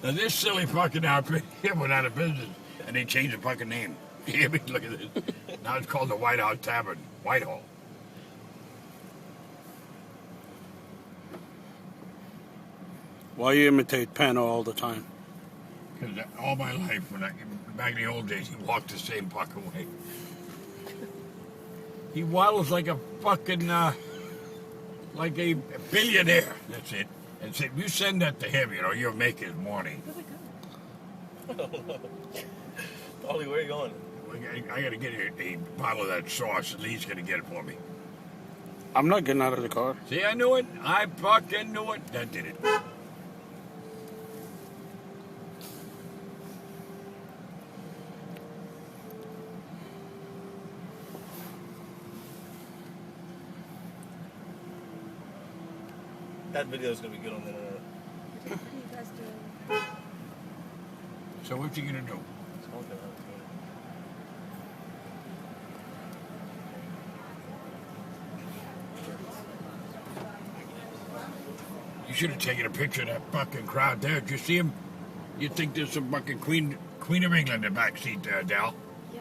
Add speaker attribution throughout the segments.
Speaker 1: Now this silly fucking outfit here went out of business, and they changed the fucking name. You hear me? Look at this. Now it's called the White House Tavern, Whitehall.
Speaker 2: Why you imitate Pano all the time?
Speaker 1: Because all my life, back in the old days, he walked the same fucking way. He waddles like a fucking, like a billionaire. That's it. And said, you send that to him, you'll make his morning.
Speaker 3: Ollie, where are you going?
Speaker 1: I got to get a bottle of that sauce. Lee's going to get it for me.
Speaker 2: I'm not getting out of the car.
Speaker 1: See, I knew it. I fucking knew it. That did it.
Speaker 3: That video is going to be good on the internet.
Speaker 4: What are you guys doing?
Speaker 1: So what's he going to do? You should have taken a picture of that fucking crowd there. Did you see him? You'd think there's some fucking Queen of England in the back seat there, Dal.
Speaker 4: Yeah.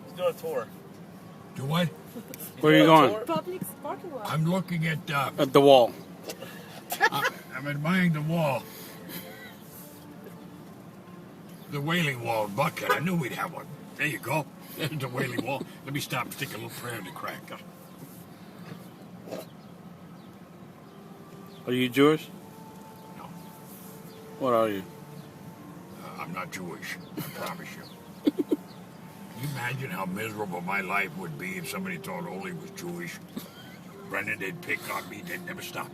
Speaker 3: He's doing a tour.
Speaker 1: Do what?
Speaker 2: Where are you going?
Speaker 4: Public parking lot.
Speaker 1: I'm looking at
Speaker 2: the wall.
Speaker 1: I'm admiring the wall. The Wailing Wall in Buckhead. I knew we'd have one. There you go. There's the Wailing Wall. Let me stop and stick a little prayer in the crack.
Speaker 2: Are you Jewish?
Speaker 1: No.
Speaker 2: What are you?
Speaker 1: I'm not Jewish. I promise you. Can you imagine how miserable my life would be if somebody thought Ole was Jewish? Brendan, they'd pick on me. They'd never stop.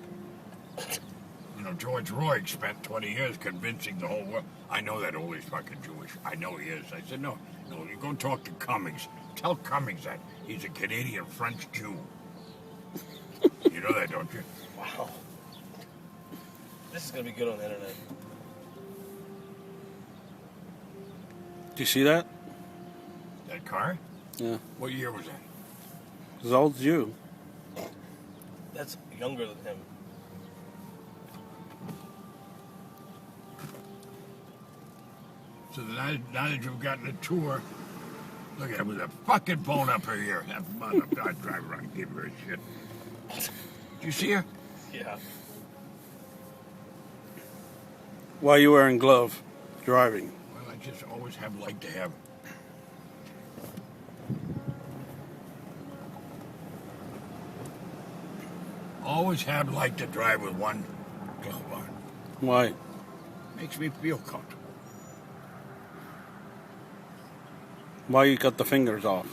Speaker 1: George Roy spent 20 years convincing the whole world. I know that Ole's fucking Jewish. I know he is. I said, no, you go talk to Cummings. Tell Cummings that. He's a Canadian French Jew. You know that, don't you?
Speaker 3: Wow. This is going to be good on the internet.
Speaker 2: Do you see that?
Speaker 1: That car?
Speaker 2: Yeah.
Speaker 1: What year was that?
Speaker 2: As old as you.
Speaker 3: That's younger than him.
Speaker 1: So now that you've gotten a tour, look at it with a fucking bone up her ear. That mother, I drive around and give her a shit. Did you see her?
Speaker 3: Yeah.
Speaker 2: Why are you wearing glove driving?
Speaker 1: Well, I just always have liked to have. Always have liked to drive with one glove on.
Speaker 2: Why?
Speaker 1: Makes me feel comfortable.
Speaker 2: Why you cut the fingers off?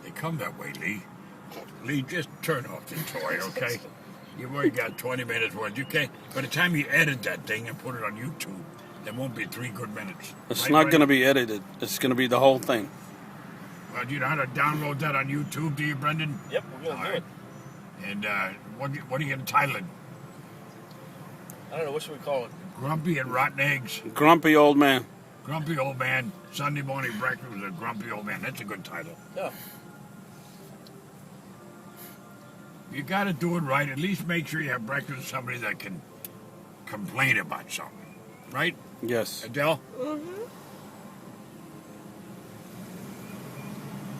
Speaker 1: They come that way, Lee. Lee, just turn off the toy, okay? You've already got 20 minutes worth. You can't. By the time you edit that thing and put it on YouTube, there won't be 3 good minutes.
Speaker 2: It's not going to be edited. It's going to be the whole thing.
Speaker 1: Well, do you know how to download that on YouTube, do you, Brendan?
Speaker 3: Yep, we're going to do it.
Speaker 1: And what are you going to title it?
Speaker 3: I don't know, what should we call it?
Speaker 1: Grumpy and Rotten Eggs.
Speaker 2: Grumpy old man.
Speaker 1: Grumpy Old Man. Sunday morning breakfast with a grumpy old man. That's a good title.
Speaker 3: Yeah.
Speaker 1: You got to do it right. At least make sure you have breakfast with somebody that can complain about something. Right?
Speaker 2: Yes.
Speaker 1: Adele?
Speaker 4: Mm-hmm.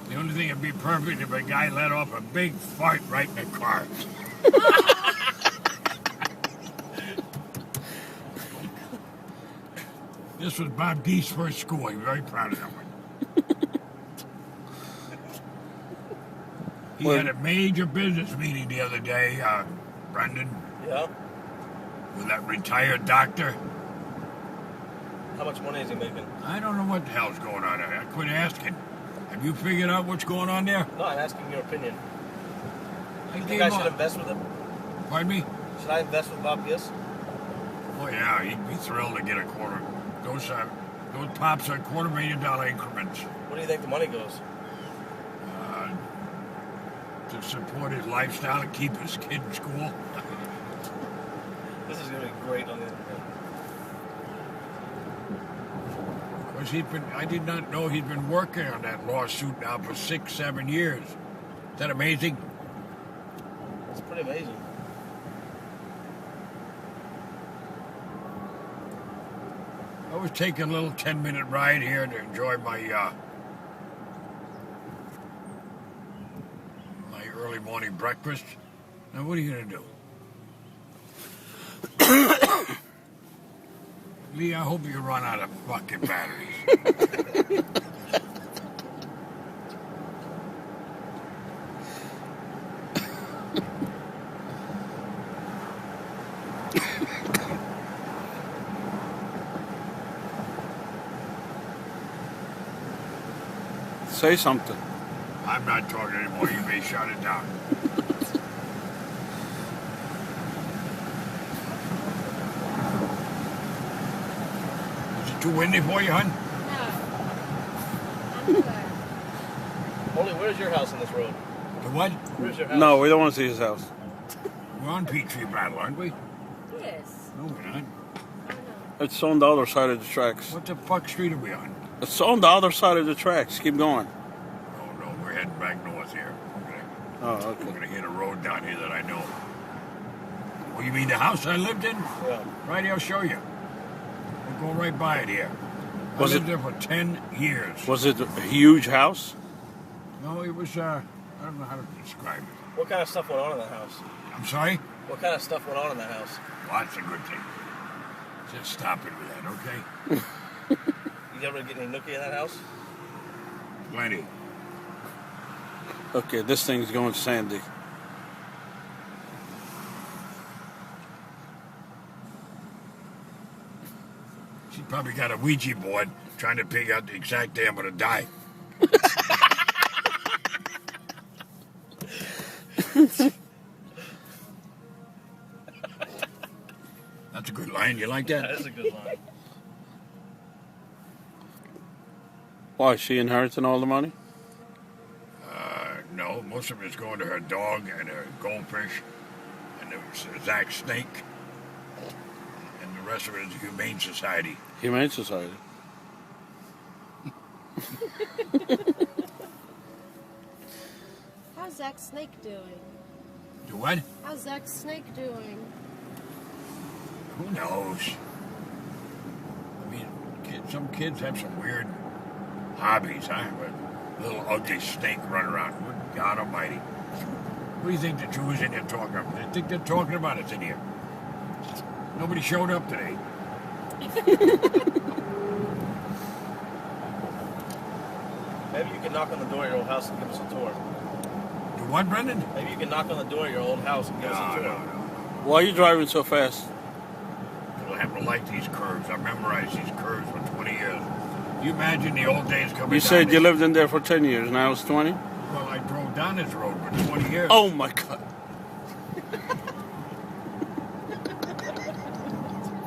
Speaker 1: The only thing that'd be perfect if a guy let off a big fart right in the car. This was Bob Dee's first school. I'm very proud of that one. He had a major business meeting the other day, Brendan.
Speaker 3: Yeah.
Speaker 1: With that retired doctor.
Speaker 3: How much money is he making?
Speaker 1: I don't know what the hell's going on there. I quit asking. Have you figured out what's going on there?
Speaker 3: No, I'm asking your opinion.
Speaker 1: I
Speaker 3: You think I should invest with him?
Speaker 1: Pardon me?
Speaker 3: Should I invest with Bob Giss?
Speaker 1: Oh yeah, he'd be thrilled to get a quarter. Those pops are $250,000 increments.
Speaker 3: Where do you think the money goes?
Speaker 1: To support his lifestyle and keep his kid in school.
Speaker 3: This is going to be great on the internet.
Speaker 1: Because I did not know he'd been working on that lawsuit now for 6-7 years. Is that amazing?
Speaker 3: It's pretty amazing.
Speaker 1: I was taking a little 10-minute ride here to enjoy my my early morning breakfast. Now, what are you going to do? Lee, I hope you run out of fucking batteries.
Speaker 2: Say something.
Speaker 1: I'm not talking anymore. You may shut it down. Is it too windy for you, hun?
Speaker 4: No. I'm good.
Speaker 3: Oli, where's your house on this road?
Speaker 1: The what?
Speaker 3: Where's your house?
Speaker 2: No, we don't want to see his house.
Speaker 1: We're on Peachtree Battle, aren't we?
Speaker 4: Yes.
Speaker 1: No, we're not.
Speaker 4: I know.
Speaker 2: It's on the other side of the tracks.
Speaker 1: What the fuck street are we on?
Speaker 2: It's on the other side of the tracks. Keep going.
Speaker 1: Oh, no, we're heading back north here. Okay.
Speaker 2: Oh,
Speaker 1: We're
Speaker 2: okay.
Speaker 1: going to hit a road down here that I know. Oh, you mean the house I lived in?
Speaker 3: Yeah.
Speaker 1: Right here, I'll show you. We'll go right by it here.
Speaker 2: Was
Speaker 1: I
Speaker 2: it-
Speaker 1: lived there for 10 years.
Speaker 2: Was it a huge house?
Speaker 1: No, it was, I don't know how to describe it.
Speaker 3: What kind of stuff went on in that house?
Speaker 1: I'm sorry?
Speaker 3: What kind of stuff went on in that house?
Speaker 1: Well, that's a good thing. Just stop it with that, okay?
Speaker 3: You ever get any nookie in that house?
Speaker 1: Plenty.
Speaker 2: Okay, this thing's going sandy.
Speaker 1: She probably got a Ouija board trying to figure out the exact day I'm going to die. That's a good line. You like
Speaker 3: That
Speaker 1: that?
Speaker 3: is a good line.
Speaker 2: Why, she inheriting all the money?
Speaker 1: No, most of it's going to her dog and her goldfish and the Zach snake. And the rest of it is the Humane Society.
Speaker 2: Humane Society.
Speaker 4: How's Zach Snake doing?
Speaker 1: Do what?
Speaker 4: How's Zach Snake doing?
Speaker 1: Who knows? I mean, some kids have some weird hobbies, huh? A little ugly snake run around. Good God Almighty. What do you think the Jews in here talking about? They think they're talking about us in here. Nobody showed up today.
Speaker 3: Maybe you can knock on the door of your old house and give us a tour.
Speaker 1: Do what, Brendan?
Speaker 3: Maybe you can knock on the door of your old house and give us a tour.
Speaker 2: Why are you driving so fast?
Speaker 1: People happen to like these curves. I memorized these curves for 20 years. You imagine the old days coming
Speaker 2: You
Speaker 1: down
Speaker 2: said
Speaker 1: this-
Speaker 2: you lived in there for 10 years. Now it's 20?
Speaker 1: Well, I drove down this road for 20 years.
Speaker 2: Oh, my God.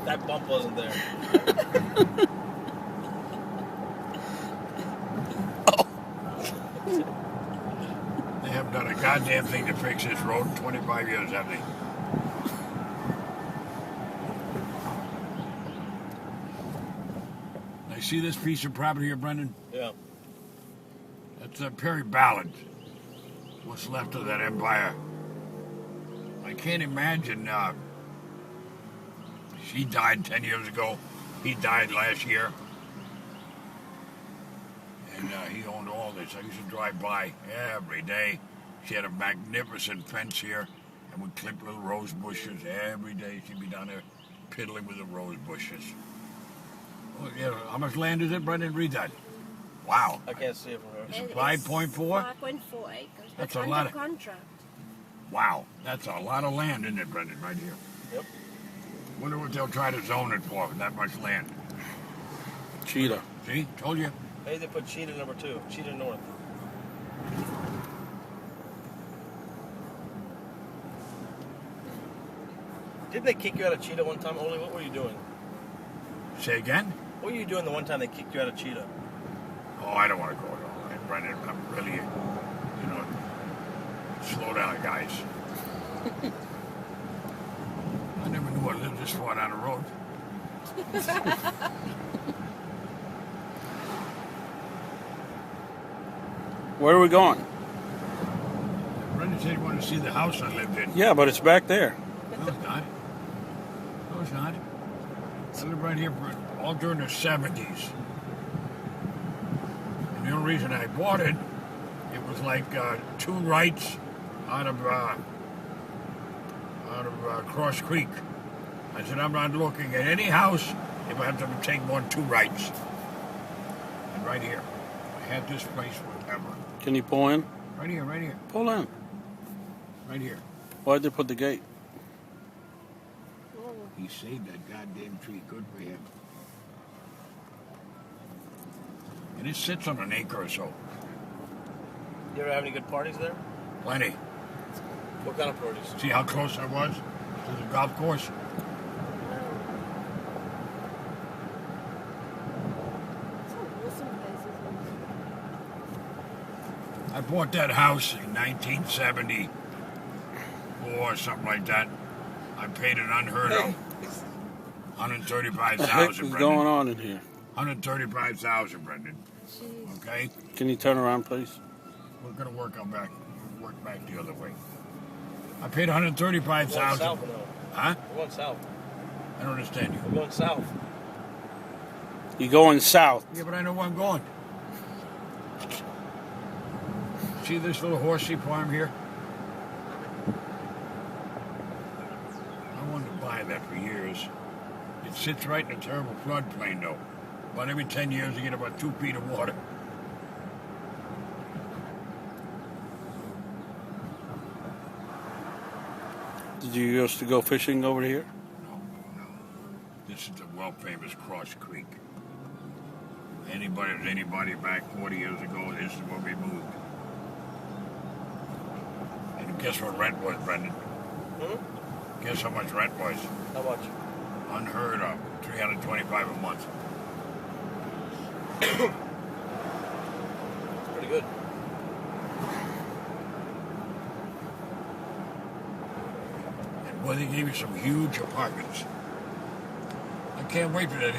Speaker 3: That bump wasn't there.
Speaker 1: They haven't done a goddamn thing to fix this road in 25 years, have they? I see this piece of property here, Brendan.
Speaker 3: Yeah.
Speaker 1: That's Perry Ballard. What's left of that empire. I can't imagine. She died 10 years ago. He died last year. And he owned all this. I used to drive by every day. She had a magnificent fence here, and we clipped little rose bushes every day. She'd be down there piddling with the rose bushes. Oh, yeah. How much land is it, Brendan? Read that. Wow.
Speaker 3: I can't see it from here.
Speaker 1: Is it
Speaker 4: And
Speaker 1: 5.4?
Speaker 4: 5.4 acres.
Speaker 1: That's
Speaker 4: That's
Speaker 1: a
Speaker 4: under
Speaker 1: lot of-
Speaker 4: contract.
Speaker 1: Wow. That's a lot of land, isn't it, Brendan, right here?
Speaker 3: Yep.
Speaker 1: Wonder what they'll try to zone it for, that much land.
Speaker 2: Cheetah.
Speaker 1: See? Told you.
Speaker 3: Maybe they put Cheetah number 2. Cheetah North. Didn't they kick you out of Cheetah one time, Oli? What were you doing?
Speaker 1: Say again?
Speaker 3: What were you doing the one time they kicked you out of Cheetah?
Speaker 1: Oh, I don't want to go at all that, Brendan. I'm really, slow down, guys. I never knew I lived this far down the road.
Speaker 2: Where are we going?
Speaker 1: You said you wanted to see the house I lived in.
Speaker 2: Yeah, but it's back there.
Speaker 1: No, it's not. No, it's not. I lived right here for all during the 70s. And the only reason I bought it, it was like 2 rights out of Cross Creek. I said, I'm not looking at any house if I have to take more than 2 rights. And right here, I had this place forever.
Speaker 2: Can you pull in?
Speaker 1: Right here, right here,
Speaker 2: Pull in.
Speaker 1: right here.
Speaker 2: Why'd they put the gate?
Speaker 4: Oh,
Speaker 1: He saved that goddamn tree. Good for him. And it sits on an acre or so.
Speaker 3: You ever have any good parties there?
Speaker 1: Plenty.
Speaker 3: What kind of parties?
Speaker 1: See how close I was to the golf course?
Speaker 4: some awesome places.
Speaker 1: I bought that house in 1974 or something like that. I paid it unheard of.
Speaker 2: What the heck
Speaker 1: $135,000,
Speaker 2: is
Speaker 1: Brendan.
Speaker 2: going on in here?
Speaker 1: $135,000, Brendan.
Speaker 4: Jeez.
Speaker 1: Okay?
Speaker 2: Can you turn around, please?
Speaker 1: We're gonna work back the other way. I paid
Speaker 3: We're going
Speaker 1: $135,000.
Speaker 3: south now.
Speaker 1: Huh?
Speaker 3: We're going south.
Speaker 1: I don't understand you.
Speaker 3: We're going south.
Speaker 2: You going south?
Speaker 1: Yeah, but I know where I'm going. See this little horsey farm here? I wanted to buy that for years. It sits right in a terrible floodplain, though. About every 10 years, you get about 2 feet of water.
Speaker 2: Did you used to go fishing over here?
Speaker 1: No. This is the world-famous Cross Creek. Anybody back 40 years ago, this is where we moved. And guess what rent was, Brendan? Guess how much rent was?
Speaker 3: How much?
Speaker 1: Unheard of. $325 a month.
Speaker 3: Pretty good.
Speaker 1: And boy, they gave you some huge apartments. I can't wait for that.